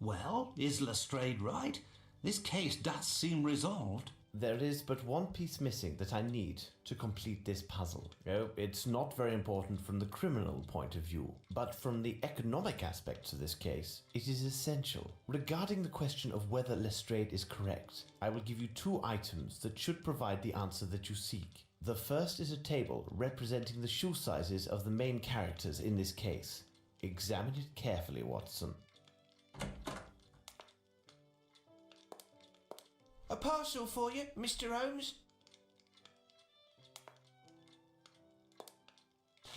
Well, is Lestrade right? This case does seem resolved. There is but one piece missing that I need to complete this puzzle. Oh, it's not very important from the criminal point of view, but from the economic aspects of this case, it is essential. Regarding the question of whether Lestrade is correct, I will give you two items that should provide the answer that you seek. The first is a table representing the shoe sizes of the main characters in this case. Examine it carefully, Watson. A parcel for you, Mr. Holmes.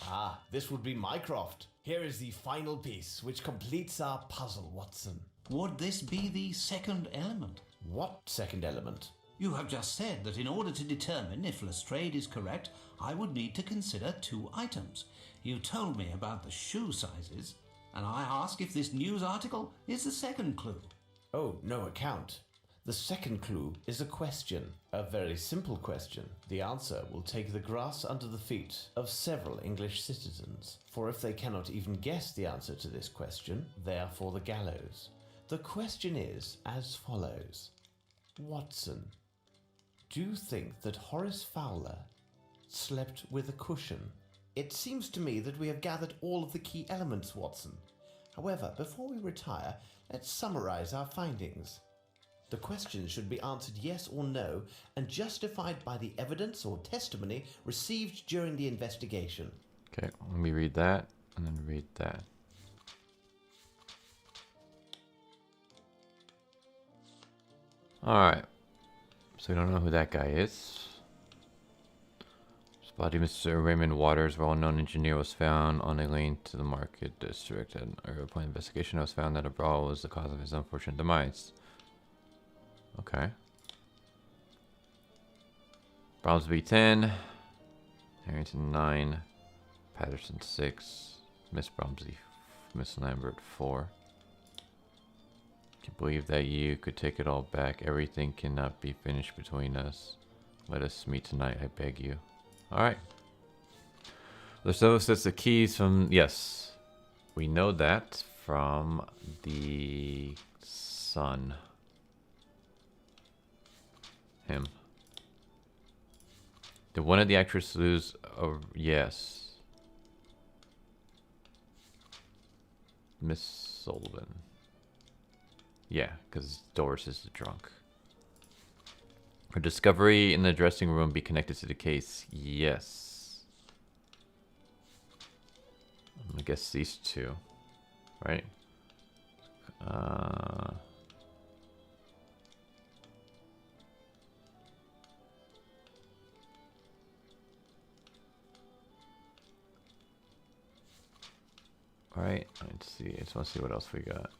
Ah, this would be Mycroft. Here is the final piece, which completes our puzzle, Watson. Would this be the second element? What second element? You have just said that in order to determine if Lestrade is correct, I would need to consider two items. You told me about the shoe sizes, and I ask if this news article is the second clue. Oh, no account. The second clue is a question, a very simple question. The answer will take the grass under the feet of several English citizens, for if they cannot even guess the answer to this question, they are for the gallows. The question is as follows. Watson, do you think that Horace Fowler slept with a cushion? It seems to me that we have gathered all of the key elements, Watson. However, before we retire, let's summarize our findings. The question should be answered yes or no and justified by the evidence or testimony received during the investigation. Okay, let me read that and then read that. Alright. So we don't know who that guy is. His body, Mr. Raymond Waters, well-known engineer, was found on a lane to the market district. At an early point investigation, it was found that a brawl was the cause of his unfortunate demise. Okay. Bromsby 10, Harrington 9, Patterson 6, Miss Bromsby, Miss Lambert 4. Can believe that you could take it all back. Everything cannot be finished between us. Let us meet tonight, I beg you. Alright. So that's the keys from, yes. We know that from the Sun. Him. Did one of the actresses lose? Oh, yes. Miss Sullivan. Yeah, because Doris is the drunk. Her discovery in the dressing room be connected to the case? Yes. I'm gonna guess these two, right? Alright, let's see. I just want to see what else we got.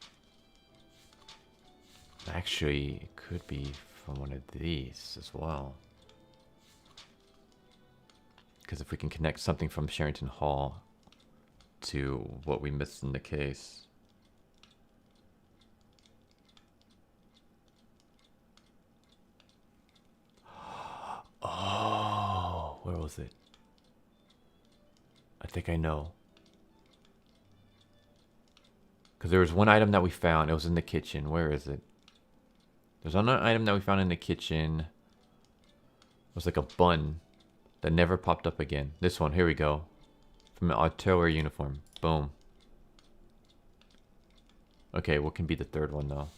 Actually, it could be from one of these as well. Because if we can connect something from Sherrington Hall to what we missed in the case. Oh, where was it? I think I know. Because there was one item that we found. It was in the kitchen. Where is it? There's another item that we found in the kitchen. It was like a bun that never popped up again. This one. Here we go. From an artillery uniform. Boom. Okay, what can be the third one though?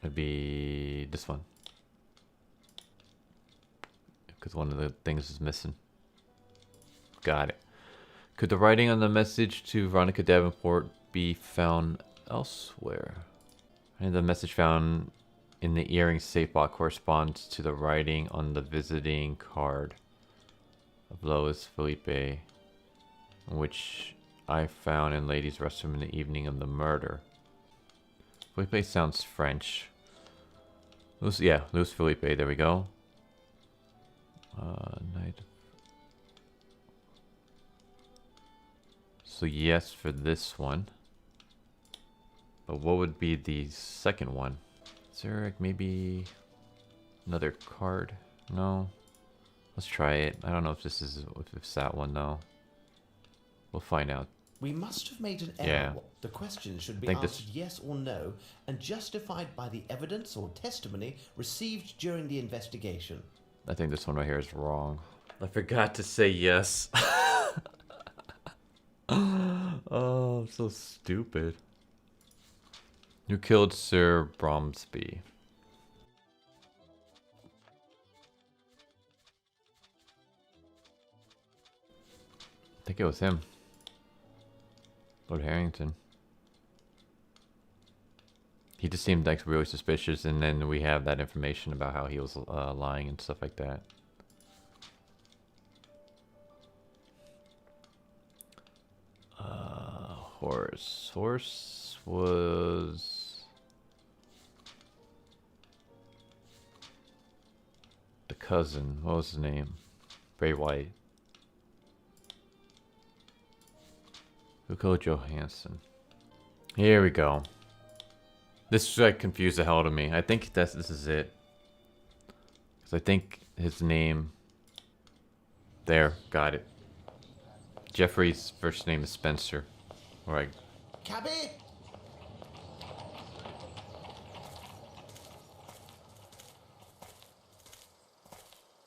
It'd be this one. Because one of the things is missing. Got it. Could the writing on the message to Veronica Davenport be found elsewhere? And the message found in the earring safe box corresponds to the writing on the visiting card of Lois Felipe, which I found in ladies' restroom in the evening of the murder. Felipe sounds French. Luis Felipe, there we go. Night. So yes for this one. But what would be the second one? Is there like maybe another card? No. Let's try it. I don't know if this is if it's that one though. We'll find out. We must have made an error. Yeah. The question should be think answered this- yes or no and justified by the evidence or testimony received during the investigation. I think this one right here is wrong. I forgot to say yes. Oh, I'm so stupid. Who killed Sir Bromsby? I think it was him. Lord Harrington. He just seemed like really suspicious, and then we have that information about how he was lying and stuff like that. Horse. Horse was the cousin. What was his name? Bray White. Who killed Johansson? Here we go. This like confused the hell out of me. I think this is it. Because I think his name. There, got it. Jeffrey's first name is Spencer. Alright. Cabby!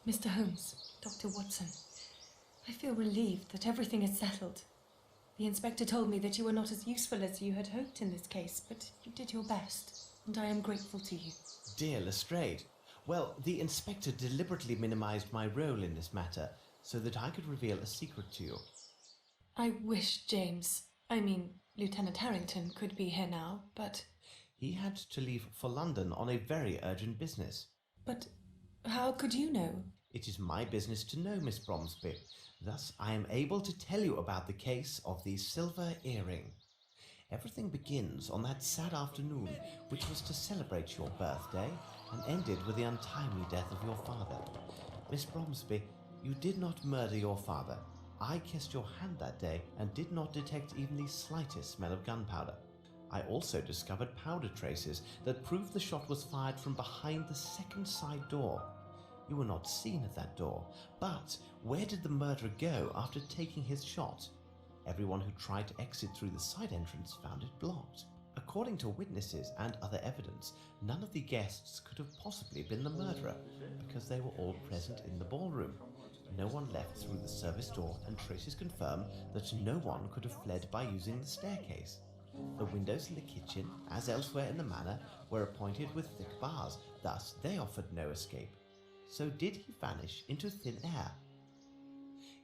Mr. Holmes, Dr. Watson, I feel relieved that everything is settled. The inspector told me that you were not as useful as you had hoped in this case, but you did your best, and I am grateful to you. Dear Lestrade. Well, the inspector deliberately minimized my role in this matter so that I could reveal a secret to you. I wish Lieutenant Harrington could be here now, but... He had to leave for London on a very urgent business. But how could you know? It is my business to know, Miss Bromsby. Thus, I am able to tell you about the case of the silver earring. Everything begins on that sad afternoon, which was to celebrate your birthday, and ended with the untimely death of your father. Miss Bromsby, you did not murder your father. I kissed your hand that day and did not detect even the slightest smell of gunpowder. I also discovered powder traces that proved the shot was fired from behind the second side door. You were not seen at that door, but where did the murderer go after taking his shot? Everyone who tried to exit through the side entrance found it blocked. According to witnesses and other evidence, none of the guests could have possibly been the murderer because they were all present in the ballroom. No one left through the service door, and traces confirm that no one could have fled by using the staircase. The windows in the kitchen, as elsewhere in the manor, were appointed with thick bars, thus they offered no escape. So did he vanish into thin air?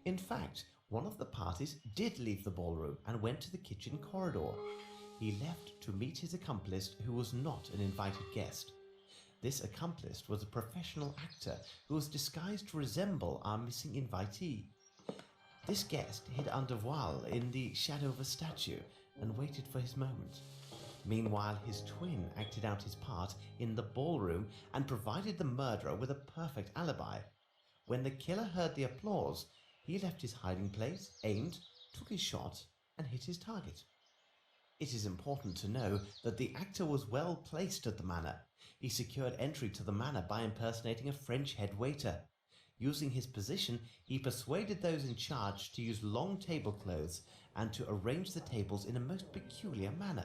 In fact, one of the parties did leave the ballroom and went to the kitchen corridor. He left to meet his accomplice, who was not an invited guest. This accomplice was a professional actor who was disguised to resemble our missing invitee. This guest hid under voile in the shadow of a statue and waited for his moment. Meanwhile, his twin acted out his part in the ballroom and provided the murderer with a perfect alibi. When the killer heard the applause, he left his hiding place, aimed, took his shot, and hit his target. It is important to know that the actor was well placed at the manor. He secured entry to the manor by impersonating a French head waiter. Using his position, he persuaded those in charge to use long tablecloths and to arrange the tables in a most peculiar manner.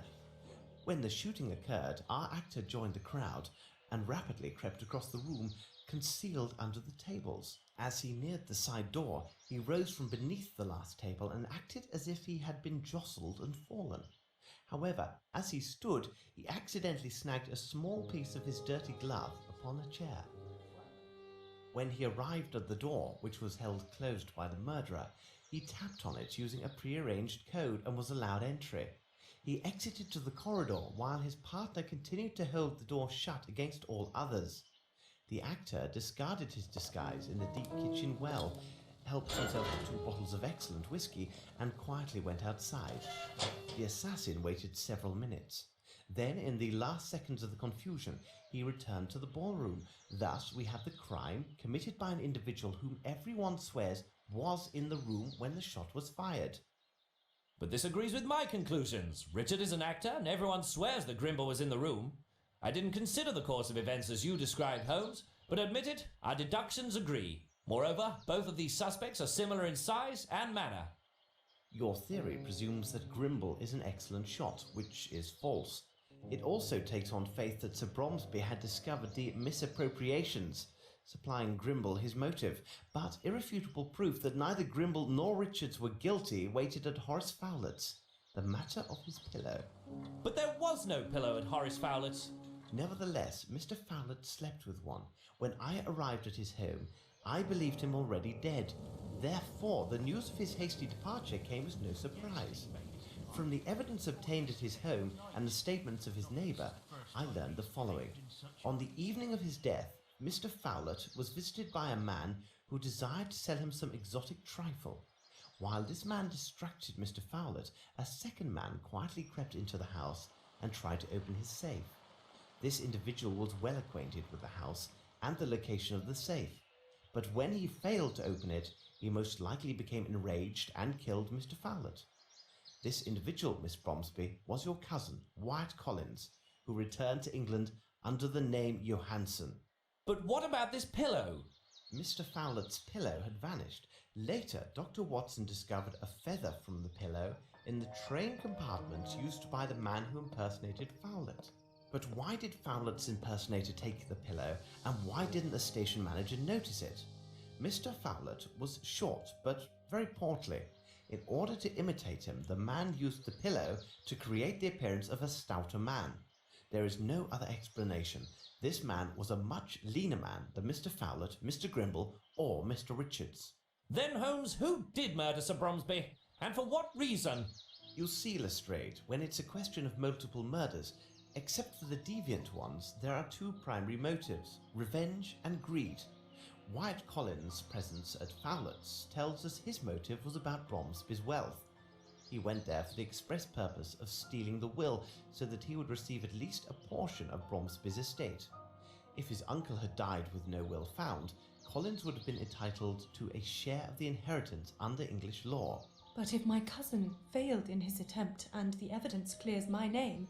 When the shooting occurred, our actor joined the crowd and rapidly crept across the room, concealed under the tables. As he neared the side door, he rose from beneath the last table and acted as if he had been jostled and fallen. However, as he stood, he accidentally snagged a small piece of his dirty glove upon a chair. When he arrived at the door, which was held closed by the murderer, he tapped on it using a prearranged code and was allowed entry. He exited to the corridor while his partner continued to hold the door shut against all others. The actor discarded his disguise in the deep kitchen well, helped himself to 2 bottles of excellent whiskey, and quietly went outside. The assassin waited several minutes. Then, in the last seconds of the confusion, he returned to the ballroom. Thus, we have the crime committed by an individual whom everyone swears was in the room when the shot was fired. But this agrees with my conclusions. Richard is an actor, and everyone swears that Grimble was in the room. I didn't consider the course of events as you described, Holmes, but admit it, our deductions agree. Moreover, both of these suspects are similar in size and manner. Your theory presumes that Grimble is an excellent shot, which is false. It also takes on faith that Sir Bromsby had discovered the misappropriations, supplying Grimble his motive, but irrefutable proof that neither Grimble nor Richards were guilty waited at Horace Fowlett's, the matter of his pillow. But there was no pillow at Horace Fowlett's. Nevertheless, Mr. Fowlett slept with one. When I arrived at his home, I believed him already dead. Therefore, the news of his hasty departure came as no surprise. From the evidence obtained at his home and the statements of his neighbour, I learned the following. On the evening of his death, Mr. Fowlett was visited by a man who desired to sell him some exotic trifle. While this man distracted Mr. Fowlett, a second man quietly crept into the house and tried to open his safe. This individual was well acquainted with the house and the location of the safe, but when he failed to open it, he most likely became enraged and killed Mr. Fowlett. This individual, Miss Bromsby, was your cousin, Wyatt Collins, who returned to England under the name Johansson. But what about this pillow? Mr. Fowlett's pillow had vanished. Later, Dr. Watson discovered a feather from the pillow in the train compartment used by the man who impersonated Fowlett. But why did Fowlett's impersonator take the pillow, and why didn't the station manager notice it? Mr. Fowlett was short, but very portly. In order to imitate him, the man used the pillow to create the appearance of a stouter man. There is no other explanation. This man was a much leaner man than Mr. Fowlett, Mr. Grimble, or Mr. Richards. Then, Holmes, who did murder Sir Bromsby? And for what reason? You'll see, Lestrade, when it's a question of multiple murders, except for the deviant ones, there are two primary motives, revenge and greed. Wyatt Collins' presence at Fowlett's tells us his motive was about Bromsby's wealth. He went there for the express purpose of stealing the will so that he would receive at least a portion of Bromsby's estate. If his uncle had died with no will found, Collins would have been entitled to a share of the inheritance under English law. But if my cousin failed in his attempt and the evidence clears my name,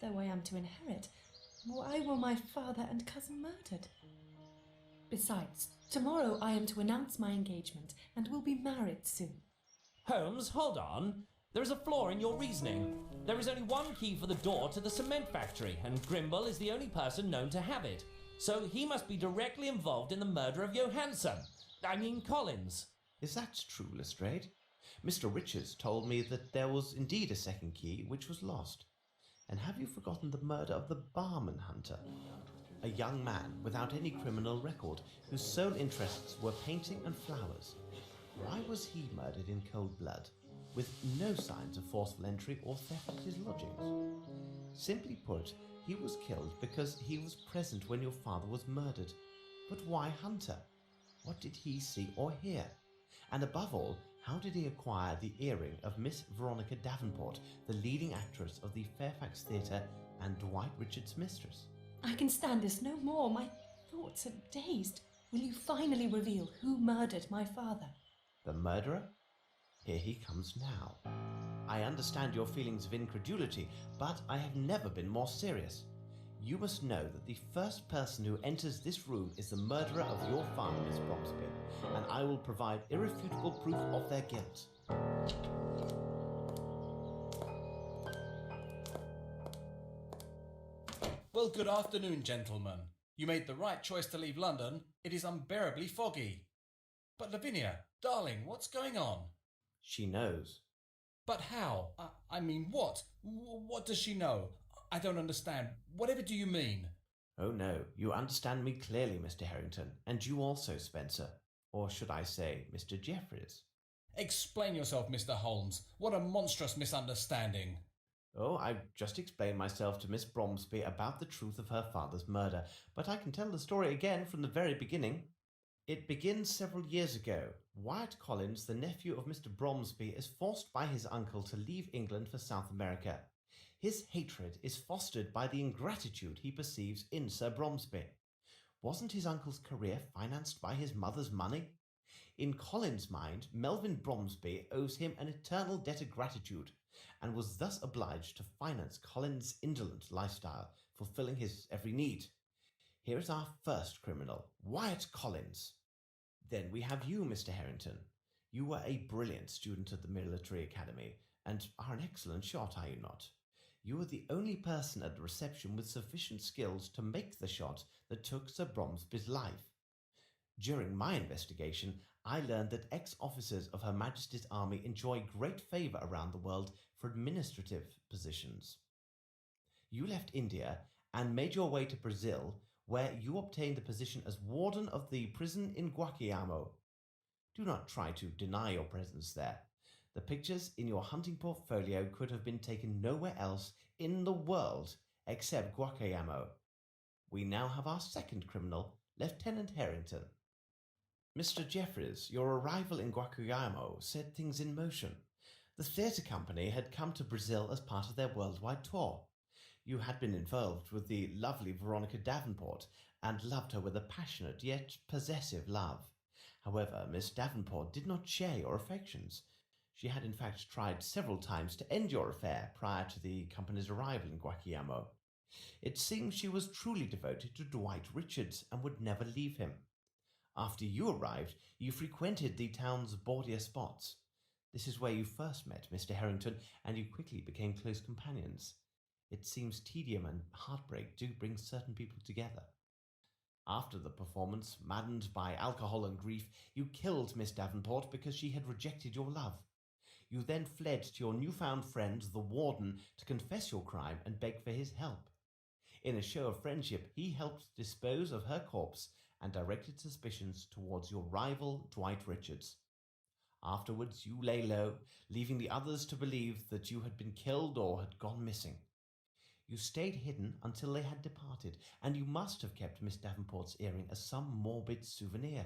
though I am to inherit, why were my father and cousin murdered? Besides, tomorrow I am to announce my engagement and will be married soon. Holmes, hold on. There is a flaw in your reasoning. There is only one key for the door to the cement factory, and Grimble is the only person known to have it. So he must be directly involved in the murder of Collins. Is that true, Lestrade? Mr. Richards told me that there was indeed a second key which was lost. And have you forgotten the murder of the barman hunter? A young man without any criminal record, whose sole interests were painting and flowers. Why was he murdered in cold blood, with no signs of forceful entry or theft at his lodgings? Simply put, he was killed because he was present when your father was murdered. But why Hunter? What did he see or hear? And above all, how did he acquire the earring of Miss Veronica Davenport, the leading actress of the Fairfax Theatre and Dwight Richards' mistress? I can stand this no more. My thoughts are dazed. Will you finally reveal who murdered my father? The murderer? Here he comes now. I understand your feelings of incredulity, but I have never been more serious. You must know that the first person who enters this room is the murderer of your father, Miss Bromsby, and I will provide irrefutable proof of their guilt. Well, good afternoon, gentlemen. You made the right choice to leave London. It is unbearably foggy. But Lavinia, darling, what's going on? She knows. But how? I mean, what? What does she know? I don't understand. Whatever do you mean? Oh no, you understand me clearly, Mr. Harrington, and you also, Spencer. Or should I say, Mr. Jeffries? Explain yourself, Mr. Holmes. What a monstrous misunderstanding. Oh, I've just explained myself to Miss Bromsby about the truth of her father's murder, but I can tell the story again from the very beginning. It begins several years ago. Wyatt Collins, the nephew of Mr. Bromsby, is forced by his uncle to leave England for South America. His hatred is fostered by the ingratitude he perceives in Sir Bromsby. Wasn't his uncle's career financed by his mother's money? In Colin's mind, Melvyn Bromsby owes him an eternal debt of gratitude, and was thus obliged to finance Colin's indolent lifestyle, fulfilling his every need. Here is our first criminal, Wyatt Collins. Then we have you, Mr. Harrington. You were a brilliant student at the military academy, and are an excellent shot, are you not? You were the only person at the reception with sufficient skills to make the shot that took Sir Bromsby's life. During my investigation, I learned that ex-officers of Her Majesty's Army enjoy great favour around the world for administrative positions. You left India and made your way to Brazil, where you obtained the position as warden of the prison in Guacayamo. Do not try to deny your presence there. The pictures in your hunting portfolio could have been taken nowhere else in the world except Guacayamo. We now have our second criminal, Lieutenant Harrington. Mr. Jeffreys, your arrival in Guacayamo set things in motion. The theatre company had come to Brazil as part of their worldwide tour. You had been involved with the lovely Veronica Davenport and loved her with a passionate yet possessive love. However, Miss Davenport did not share your affections. She had in fact tried several times to end your affair prior to the company's arrival in Guacayamo. It seems she was truly devoted to Dwight Richards and would never leave him. After you arrived, you frequented the town's bawdier spots. This is where you first met Mr. Harrington, and you quickly became close companions. It seems tedium and heartbreak do bring certain people together. After the performance, maddened by alcohol and grief, you killed Miss Davenport because she had rejected your love. You then fled to your newfound friend, the warden, to confess your crime and beg for his help. In a show of friendship, he helped dispose of her corpse and directed suspicions towards your rival, Dwight Richards. Afterwards, you lay low, leaving the others to believe that you had been killed or had gone missing. You stayed hidden until they had departed, and you must have kept Miss Davenport's earring as some morbid souvenir.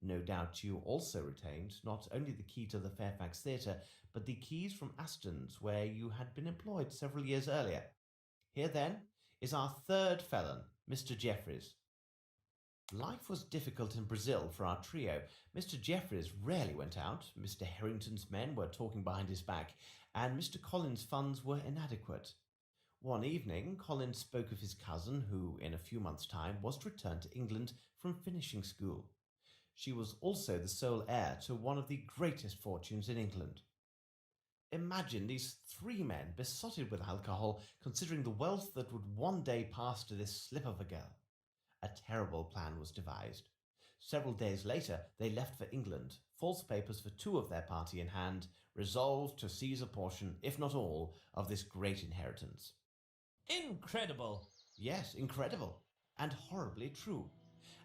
No doubt you also retained not only the key to the Fairfax Theatre, but the keys from Aston's, where you had been employed several years earlier. Here, then, is our third felon, Mr. Jeffreys. Life was difficult in Brazil for our trio. Mr. Jeffreys rarely went out, Mr. Harrington's men were talking behind his back, and Mr. Collins' funds were inadequate. One evening, Collins spoke of his cousin, who, in a few months' time, was to return to England from finishing school. She was also the sole heir to one of the greatest fortunes in England. Imagine these three men besotted with alcohol, considering the wealth that would one day pass to this slip of a girl. A terrible plan was devised. Several days later, they left for England, false papers for two of their party in hand, resolved to seize a portion, if not all, of this great inheritance. Incredible! Yes, incredible, and horribly true.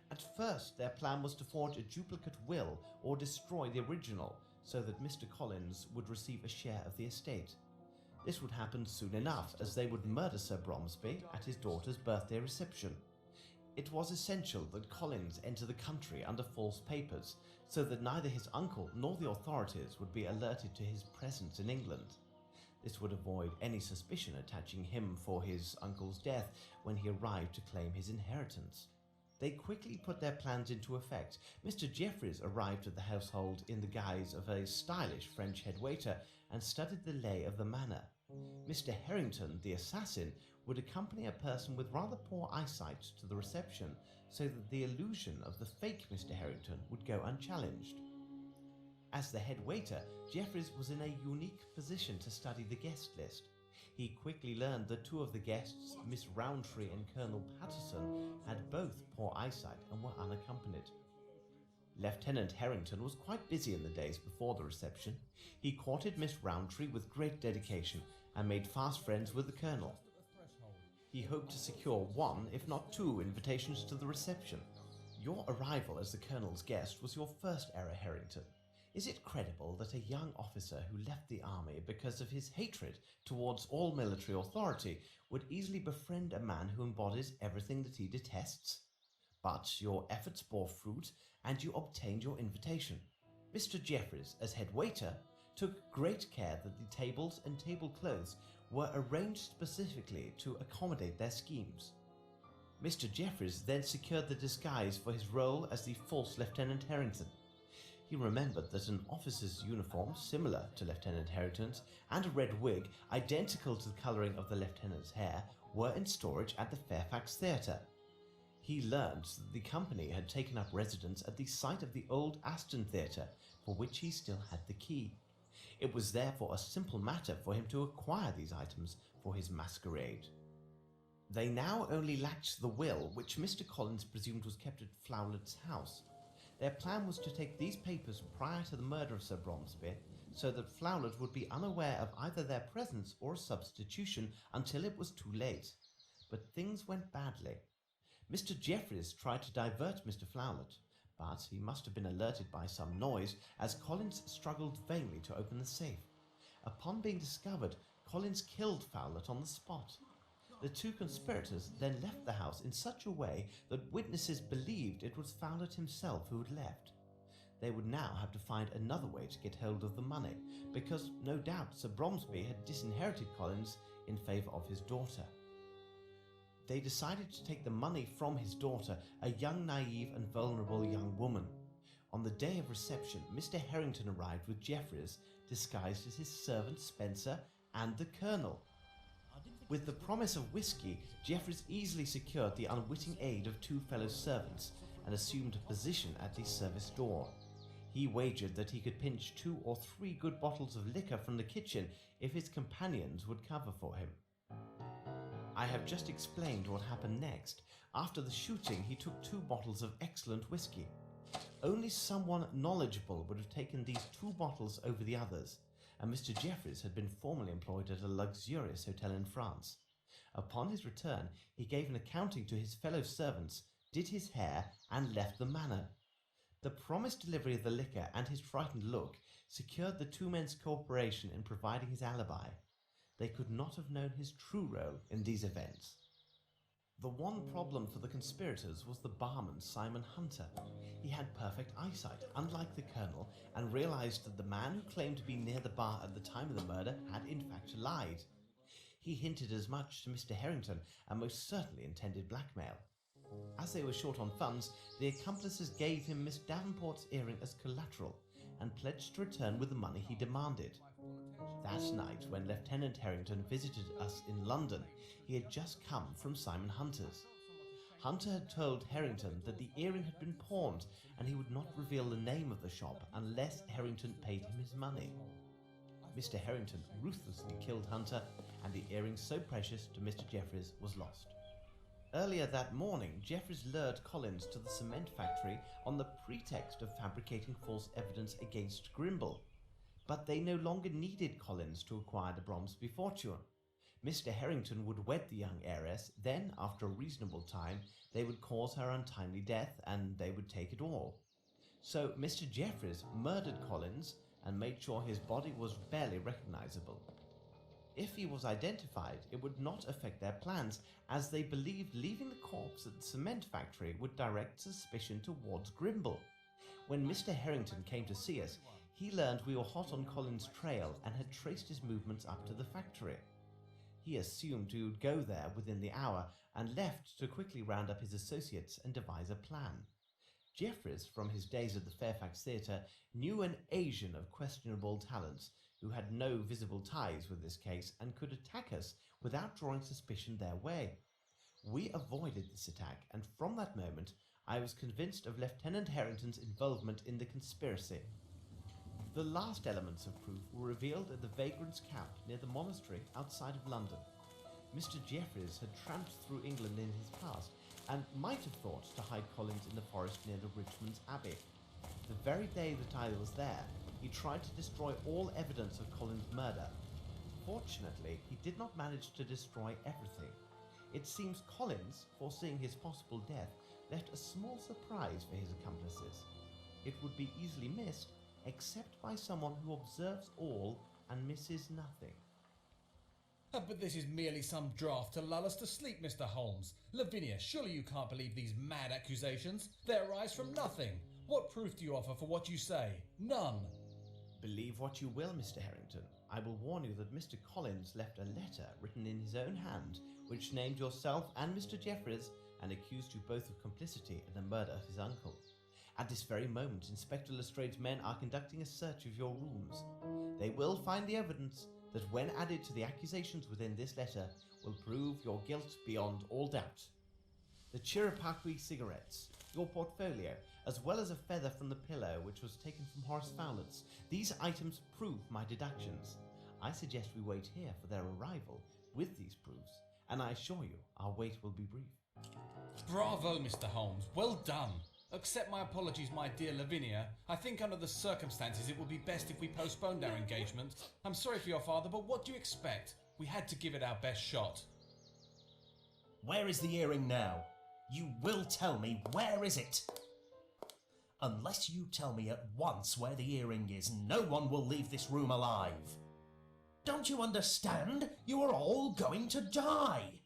At first, their plan was to forge a duplicate will or destroy the original, so that Mr. Collins would receive a share of the estate. This would happen soon enough, as they would murder Sir Bromsby at his daughter's birthday reception. It was essential that Collins enter the country under false papers, so that neither his uncle nor the authorities would be alerted to his presence in England. This would avoid any suspicion attaching him for his uncle's death when he arrived to claim his inheritance. They quickly put their plans into effect. Mr. Jeffreys arrived at the household in the guise of a stylish French head waiter and studied the lay of the manor. Mr. Harrington, the assassin, would accompany a person with rather poor eyesight to the reception, so that the illusion of the fake Mr. Harrington would go unchallenged. As the head waiter, Jeffreys was in a unique position to study the guest list. He quickly learned that two of the guests, Miss Rowntree and Colonel Patterson, had both poor eyesight and were unaccompanied. Lieutenant Harrington was quite busy in the days before the reception. He courted Miss Rowntree with great dedication and made fast friends with the Colonel. He hoped to secure one, if not two, invitations to the reception. Your arrival as the Colonel's guest was your first error, Harrington. Is it credible that a young officer who left the army because of his hatred towards all military authority would easily befriend a man who embodies everything that he detests? But your efforts bore fruit, and you obtained your invitation. Mr. Jeffreys, as head waiter, took great care that the tables and tablecloths were arranged specifically to accommodate their schemes. Mr. Jeffreys then secured the disguise for his role as the false Lieutenant Harrington. He remembered that an officer's uniform, similar to Lieutenant Harrington's, and a red wig, identical to the colouring of the lieutenant's hair, were in storage at the Fairfax Theatre. He learned that the company had taken up residence at the site of the old Aston Theatre, for which he still had the key. It was therefore a simple matter for him to acquire these items for his masquerade. They now only lacked the will, which Mr. Collins presumed was kept at Flowlet's house. Their plan was to take these papers prior to the murder of Sir Bromsby, so that Flowlet would be unaware of either their presence or a substitution until it was too late. But things went badly. Mr. Jeffreys tried to divert Mr. Flowlet, but he must have been alerted by some noise, as Collins struggled vainly to open the safe. Upon being discovered, Collins killed Flowlet on the spot. The two conspirators then left the house in such a way that witnesses believed it was Flowlet himself who had left. They would now have to find another way to get hold of the money, because no doubt Sir Bromsby had disinherited Collins in favour of his daughter. They decided to take the money from his daughter, a young, naive and vulnerable young woman. On the day of reception, Mr. Harrington arrived with Jeffreys, disguised as his servant Spencer and the Colonel. With the promise of whiskey, Jeffreys easily secured the unwitting aid of two fellow servants and assumed a position at the service door. He wagered that he could pinch 2 or 3 good bottles of liquor from the kitchen if his companions would cover for him. I have just explained what happened next. After the shooting, he took 2 bottles of excellent whiskey. Only someone knowledgeable would have taken these 2 bottles over the others, and Mr. Jeffreys had been formerly employed at a luxurious hotel in France. Upon his return, he gave an accounting to his fellow servants, did his hair, and left the manor. The promised delivery of the liquor and his frightened look secured the 2 men's cooperation in providing his alibi. They could not have known his true role in these events. The one problem for the conspirators was the barman Simon Hunter. He had perfect eyesight, unlike the Colonel, and realized that the man who claimed to be near the bar at the time of the murder had in fact lied. He hinted as much to Mr. Harrington and most certainly intended blackmail. As they were short on funds, the accomplices gave him Miss Davenport's earring as collateral and pledged to return with the money he demanded. That night, when Lieutenant Harrington visited us in London, he had just come from Simon Hunter's. Hunter had told Harrington that the earring had been pawned and he would not reveal the name of the shop unless Harrington paid him his money. Mr. Harrington ruthlessly killed Hunter, and the earring so precious to Mr. Jeffreys was lost. Earlier that morning, Jeffreys lured Collins to the cement factory on the pretext of fabricating false evidence against Grimble. But they no longer needed Collins to acquire the Bromsby fortune. Mr. Harrington would wed the young heiress, then, after a reasonable time, they would cause her untimely death, and they would take it all. So Mr. Jeffreys murdered Collins and made sure his body was barely recognizable. If he was identified, it would not affect their plans, as they believed leaving the corpse at the cement factory would direct suspicion towards Grimble. When Mr. Harrington came to see us, he learned we were hot on Collins' trail and had traced his movements up to the factory. He assumed we would go there within the hour and left to quickly round up his associates and devise a plan. Jeffreys, from his days at the Fairfax Theatre, knew an Asian of questionable talents who had no visible ties with this case and could attack us without drawing suspicion their way. We avoided this attack, and from that moment I was convinced of Lieutenant Harrington's involvement in the conspiracy. The last elements of proof were revealed at the vagrants' camp near the monastery outside of London. Mr. Jeffreys had tramped through England in his past and might have thought to hide Collins in the forest near the Richmond's Abbey. The very day that I was there, he tried to destroy all evidence of Collins' murder. Fortunately, he did not manage to destroy everything. It seems Collins, foreseeing his possible death, left a small surprise for his accomplices. It would be easily missed, except by someone who observes all and misses nothing. But this is merely some draft to lull us to sleep, Mr. Holmes. Lavinia, surely you can't believe these mad accusations? They arise from nothing. What proof do you offer for what you say? None. Believe what you will, Mr. Harrington. I will warn you that Mr. Collins left a letter written in his own hand, which named yourself and Mr. Jeffreys and accused you both of complicity in the murder of his uncle. At this very moment, Inspector Lestrade's men are conducting a search of your rooms. They will find the evidence that, when added to the accusations within this letter, will prove your guilt beyond all doubt. The Chirapaqui cigarettes, your portfolio, as well as a feather from the pillow which was taken from Horace Fowler's. These items prove my deductions. I suggest we wait here for their arrival with these proofs, and I assure you our wait will be brief. Bravo, Mr. Holmes. Well done. Accept my apologies, my dear Lavinia. I think under the circumstances it would be best if we postponed our engagement. I'm sorry for your father, but what do you expect? We had to give it our best shot. Where is the earring now? You will tell me, where is it? Unless you tell me at once where the earring is, no one will leave this room alive. Don't you understand? You are all going to die.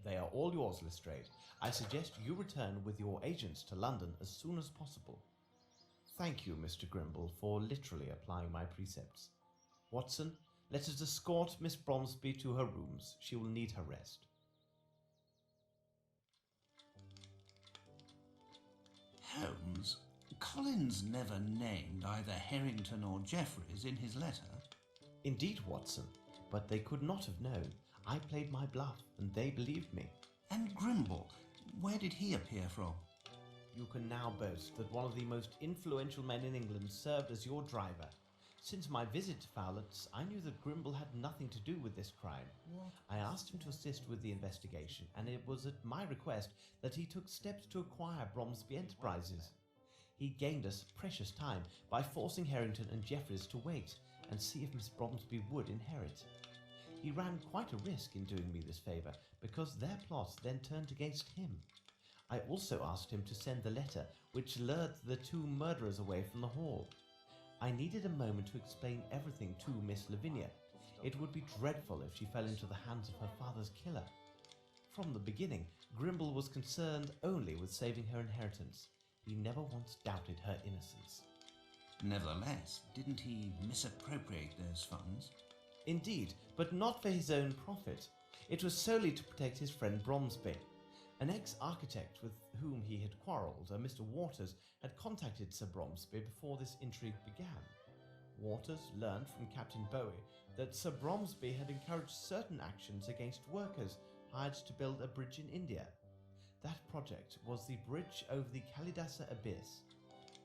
They are all yours, Lestrade. I suggest you return with your agents to London as soon as possible. Thank you, Mr. Grimble, for literally applying my precepts. Watson, let us escort Miss Bromsby to her rooms. She will need her rest. Holmes, Collins never named either Harrington or Jeffreys in his letter. Indeed, Watson, but they could not have known. I played my bluff, and they believed me. And Grimble, where did he appear from? You can now boast that one of the most influential men in England served as your driver. Since my visit to Fowlett's, I knew that Grimble had nothing to do with this crime. I asked him to assist with the investigation, and it was at my request that he took steps to acquire Bromsby Enterprises. He gained us precious time by forcing Harrington and Jeffreys to wait and see if Miss Bromsby would inherit. He ran quite a risk in doing me this favour, because their plot then turned against him. I also asked him to send the letter which lured the two murderers away from the hall. I needed a moment to explain everything to Miss Lavinia. It would be dreadful if she fell into the hands of her father's killer. From the beginning, Grimble was concerned only with saving her inheritance. He never once doubted her innocence. Nevertheless, didn't he misappropriate those funds? Indeed, but not for his own profit. It was solely to protect his friend Bromsby. An ex-architect with whom he had quarrelled, a Mr. Waters, had contacted Sir Bromsby before this intrigue began. Waters learned from Captain Bowie that Sir Bromsby had encouraged certain actions against workers hired to build a bridge in India. That project was the bridge over the Kalidasa Abyss.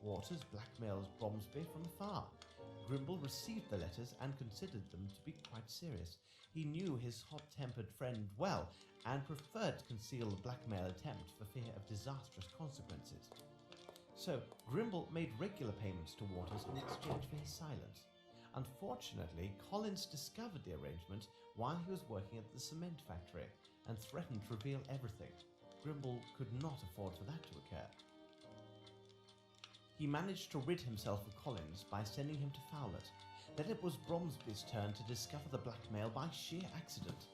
Waters blackmailed Bromsby from afar. Grimble received the letters and considered them to be quite serious. He knew his hot-tempered friend well and preferred to conceal the blackmail attempt for fear of disastrous consequences. So Grimble made regular payments to Waters in exchange for his silence. Unfortunately, Collins discovered the arrangement while he was working at the cement factory and threatened to reveal everything. Grimble could not afford for that to occur. He managed to rid himself of Collins by sending him to Fowlett. Then it was Bromsby's turn to discover the blackmail by sheer accident.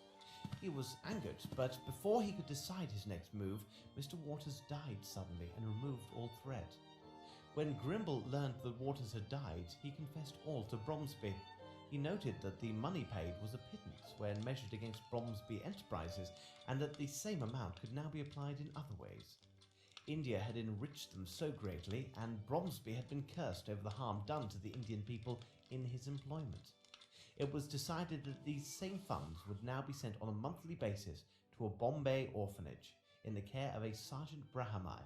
He was angered, but before he could decide his next move, Mr. Waters died suddenly and removed all threat. When Grimble learned that Waters had died, he confessed all to Bromsby. He noted that the money paid was a pittance when measured against Bromsby Enterprises, and that the same amount could now be applied in other ways. India had enriched them so greatly, and Bromsby had been cursed over the harm done to the Indian people in his employment. It was decided that these same funds would now be sent on a monthly basis to a Bombay orphanage in the care of a Sergeant Brahamai.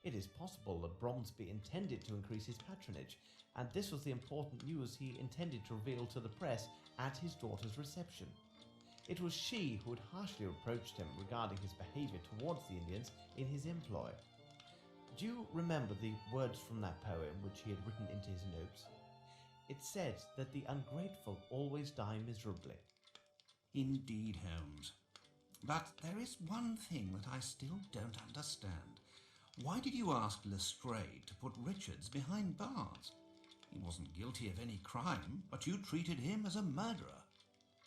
It is possible that Bromsby intended to increase his patronage, and this was the important news he intended to reveal to the press at his daughter's reception. It was she who had harshly reproached him regarding his behaviour towards the Indians in his employ. Do you remember the words from that poem which he had written into his notes? It said that the ungrateful always die miserably. Indeed, Holmes. But there is one thing that I still don't understand. Why did you ask Lestrade to put Richards behind bars? He wasn't guilty of any crime, but you treated him as a murderer.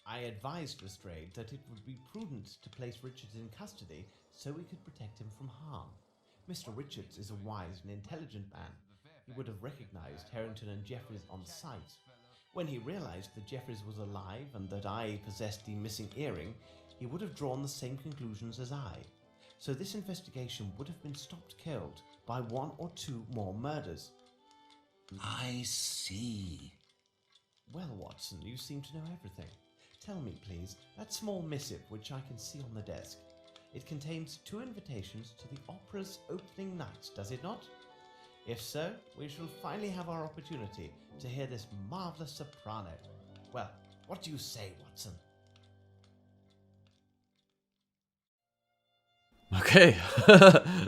I advised Lestrade that it would be prudent to place Richards in custody so we could protect him from harm. Mr. Richards is a wise and intelligent man. He would have recognized Harrington and Jeffreys on sight. When he realized that Jeffries was alive and that I possessed the missing earring, he would have drawn the same conclusions as I. So this investigation would have been stopped-killed by 1 or 2 more murders. I see. Well, Watson, you seem to know everything. Tell me, please, that small missive which I can see on the desk. It contains 2 invitations to the opera's opening night, does it not? If so, we shall finally have our opportunity to hear this marvelous soprano. Well, what do you say, Watson? Okay,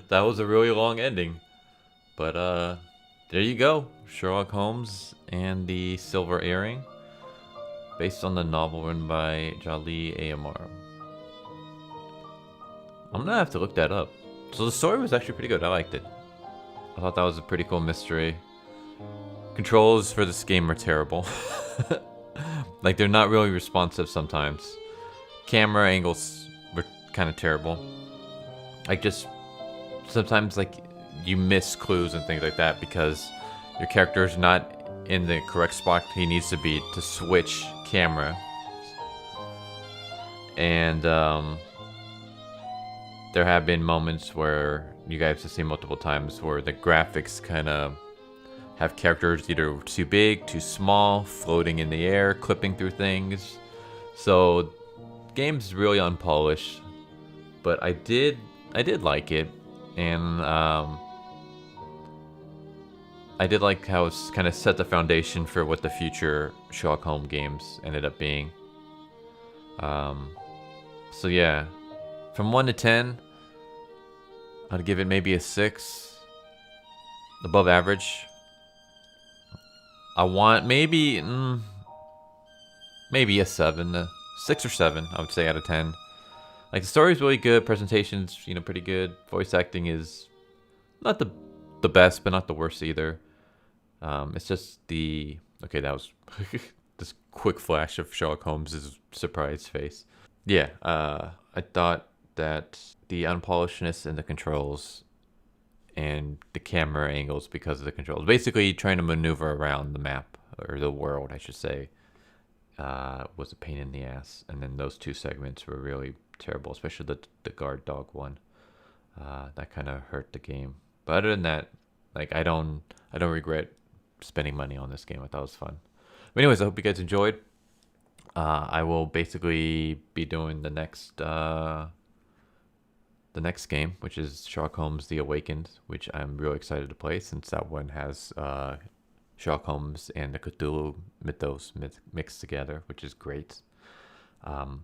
that was a really long ending. But there you go. Sherlock Holmes and the Silver Earring, based on the novel written by Jali Amar. I'm gonna have to look that up. So the story was actually pretty good. I liked it. I thought that was a pretty cool mystery. Controls for this game are terrible. Like, they're not really responsive sometimes. Camera angles were kind of terrible. Like, just sometimes, like, you miss clues and things like that because your character is not in the correct spot he needs to be to switch camera. And there have been moments where you guys have seen multiple times where the graphics kind of have characters either too big, too small, floating in the air, clipping through things. So game's really unpolished, but I did like it, and I did like how it's kind of set the foundation for what the future Sherlock Holmes games ended up being. So yeah, from 1 to 10, I'd give it maybe a 6, above average. I want maybe a 7, 6 or 7, I would say, out of 10. Like, the story's really good, presentation's, pretty good. Voice acting is not the best, but not the worst either. It's just okay, that was this quick flash of Sherlock Holmes' surprised face. Yeah, I thought that the unpolishedness in the controls and the camera angles because of the controls, basically trying to maneuver around the map, or the world, I should say, was a pain in the ass. And then those 2 segments were really terrible, especially the guard dog one. That kind of hurt the game. But other than that, like, I don't regret spending money on this game. I thought it was fun. But anyways, I hope you guys enjoyed. I will basically be doing the next game, which is Sherlock Holmes: The Awakened, which I'm really excited to play since that one has Sherlock Holmes and the Cthulhu mythos mixed together, which is great. I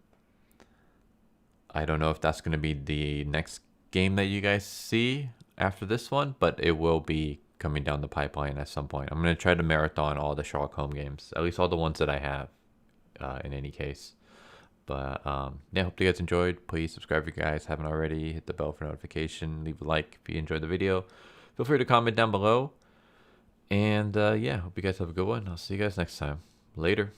don't know if that's going to be the next game that you guys see after this one, but it will be coming down the pipeline at some point. I'm going to try to marathon all the Sherlock Holmes games, at least all the ones that I have, in any case. But yeah, hope you guys enjoyed. Please subscribe if you guys haven't already. Hit the bell for notification. Leave a like if you enjoyed the video. Feel free to comment down below. And yeah, hope you guys have a good one. I'll see you guys next time. Later.